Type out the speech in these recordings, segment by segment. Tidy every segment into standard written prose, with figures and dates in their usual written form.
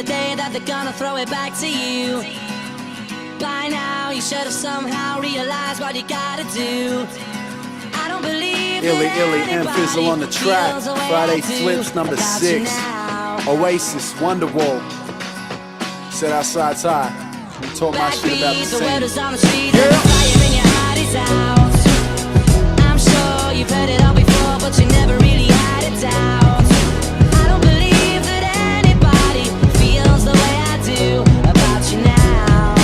the day that they're gonna throw it back to you. By now you should have somehow realized what you gotta do. I don't believe Illy, that Illy, and Fizzle on the track. feels the way Friday I do Flips number about 6. you now. Oasis, Wonderwall. Set outside tie. Talk my shit about the Backbeat, the word is same. on the street, and the fire in your heart is out. I'm sure you've heard it all before, but you never really had a doubt. I don't believe that anybody feels the way I do about you now.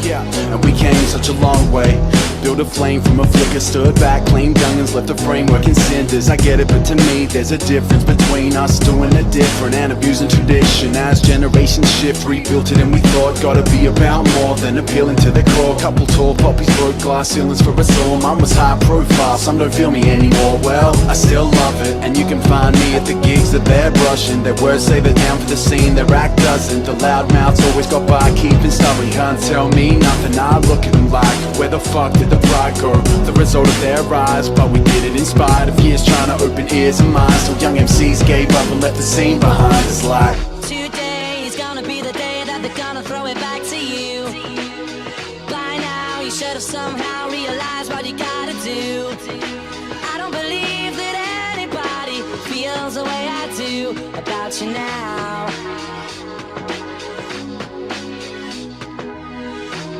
Yeah, and we came such a long way. Built a flame from a flicker, stood back, claimed youngins, left the framework in cinders. I get it, but to me there's a difference between us doing it different and abusing tradition. As generations shift, rebuilt it and we thought gotta be about more than appealing to the core. Couple tall poppies broke glass ceilings for us all. Mine was high profile, some don't feel me anymore. Well, I still love it, and you can find me at the gigs that they're brushing. Their words say they're down for the scene, their act doesn't. The loud mouths always got by, keeping stubborn. Can't tell me nothing, I look at them like, where the fuck did the pride go? The result of their rise, but we did it in spite of years trying to open ears and minds. So young MCs gave up and left the scene behind. It's like, Today is gonna be the day that they're gonna throw it back to you. By now you should have somehow realized what you gotta do. I don't believe that anybody feels the way I do about you now.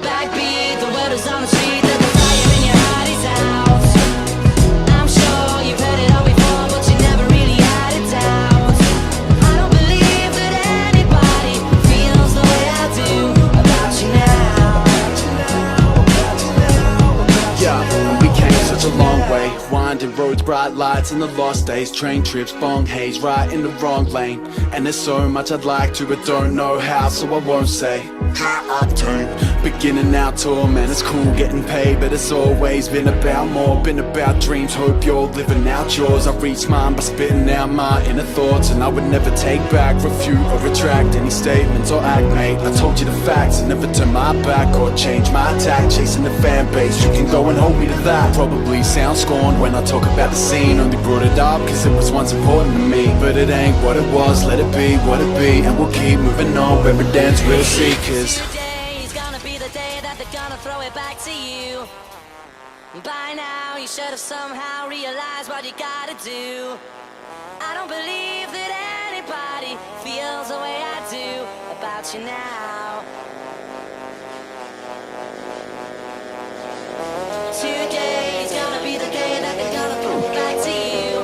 Backbeat, the word is on the street, that the fire in your heart is out. I'm sure you've heard it all before, but you never really had a doubt. I don't believe that anybody feels the way I do about you now. yeah, and we came such a long way. Winding roads, bright lights, and the lost days. Train trips, bong haze, right in the wrong lane. And there's so much I'd like to, but don't know how, so I won't say. High octane, beginning our tour, man, it's cool getting paid, but it's always been about more, been about dreams, hope you're living out yours. I reached mine by spitting out my inner thoughts, and I would never take back, refute or retract any statements or act, mate. I told you the facts, and never turn my back or change my attack, chasing the fan base, you can go and hold me to that. Probably sound scorned when I talk about the scene, only brought it up cause it was once important to me, but it ain't what it was, let it be what it be, and we'll keep moving on, where it dance we'll see, cause today is gonna be the day that they're gonna throw it back to you. By now you should have somehow realized what you gotta do. I don't believe that anybody feels the way I do about you now. Today is gonna be the day that they're gonna throw it back to you.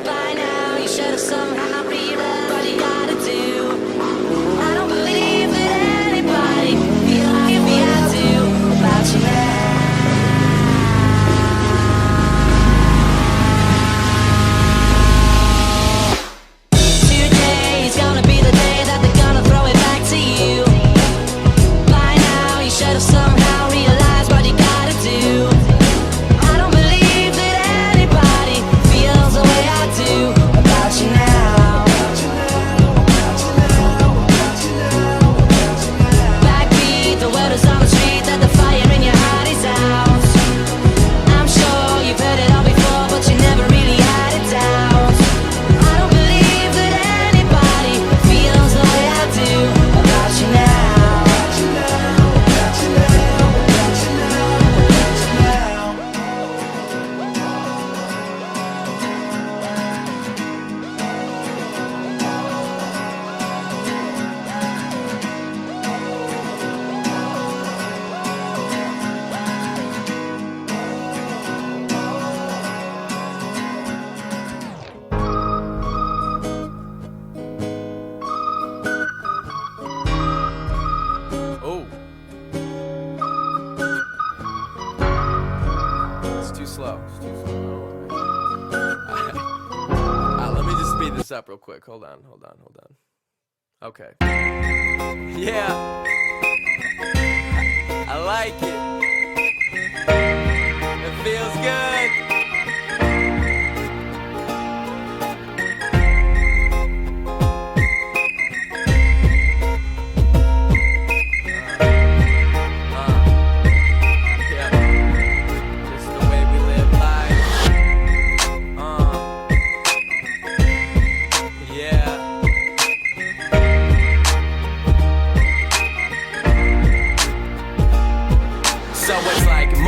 By now you should have somehow realized what you gotta do. I don't believe that anybody feels like me I do about you now. Today is gonna be the day that they're gonna throw it back to you. By now you should have somehow realized what you gotta do. I don't believe that anybody feels the way I do about you now. Backbeat, the word is on the street, that the fire in your heart is out. I'm sure you've heard it all before, but you never really had a doubt. I don't believe that anybody feels the way I do about you now. Oh. It's too slow. It's too slow. Let me just speed this up real quick. Hold on. Okay. Yeah. I like it. It feels good. Yeah.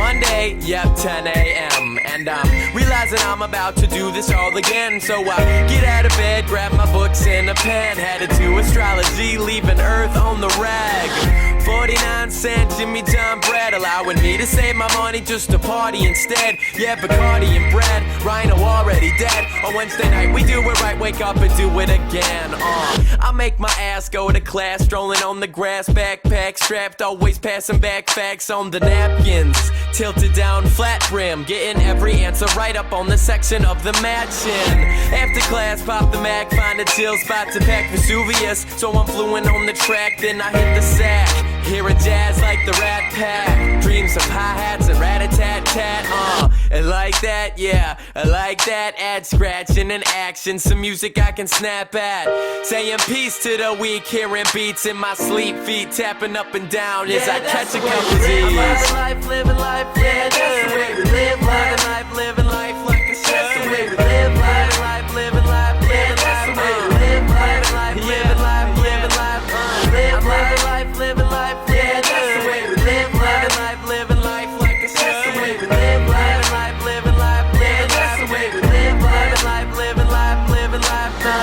Monday, yep, 10 a.m. And I'm realizing I'm about to do this all again. So I get out of bed, grab my books and a pen, headed to astrology, leaving Earth on the rag. 49-cent Jimmy John bread, allowing me to save my money just to party instead. Yeah, Bacardi and bread, Rhino already dead. On Wednesday night we do it right, wake up and do it again. I make my ass go to class, strolling on the grass, backpack strapped, always passing back facts on the napkins. Tilted down, flat brim, getting every answer right up on the section of the matching. After class, pop the Mac, find a chill spot to pack Vesuvius. So I'm fluent on the track, then I hit the sack. Hear a jazz like the Rat Pack. Dreams of hi-hats and rat-a-tat-tat. And like that, yeah, I like that. Add scratching and action, some music I can snap at. Saying peace to the weak, hearing beats in my sleep, feet tapping up and down as I catch a couple Z's. Living life, yeah, that's the way we live life. Living life like a show. That's the way we live life. Living life, yeah, that's the way we live life. Living life, living life, live life, living life, yeah, that's the way we live life. Living life like a show. That's the way we live life. Living life, yeah, that's the way we live life. Living life, living life, na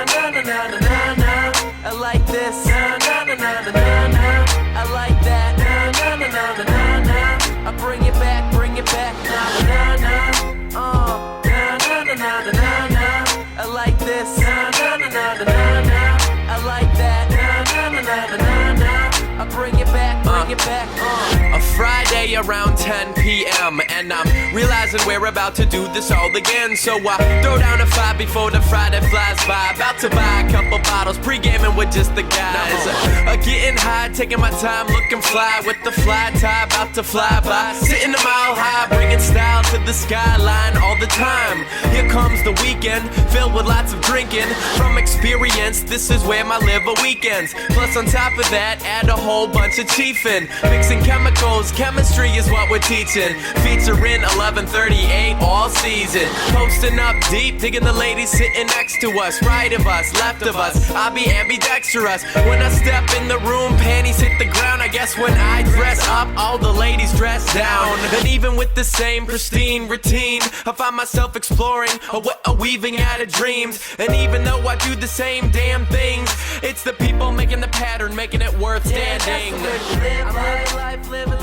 na na na na. I like this, na na na na na. I like that, na na na na na na. I bring it back, na na na. Na na na na na na. I like this, na na na na na na. I like that, na na na na na. I bring it back, A Friday around 10 p.m. and I'm realizing we're about to do this all again. So I throw down a 5 before the Friday flies by. About to buy a couple bottles, pre-gaming with just the guys. Getting high, taking my time, looking fly with the fly tie, about to fly by. Sitting a mile high, bringing style to the skyline all the time. Here comes the weekend, filled with lots of drinking. From experience, this is where my liver weekends. Plus on top of that, add a whole bunch of chiefin'. Mixing chemicals, chemistry is what we're teaching. Featuring 1138 all season. Posting up deep, digging the ladies sitting next to us. Right of us, left of us, I'll be ambidextrous. When I step in the room, panties hit the ground. I guess when I dress up, all the ladies dress down. And even with the same pristine routine, I find myself exploring a weaving out of dreams. And even though I do the same damn things, it's the people making the pattern, making it worth standing. I'm living life, living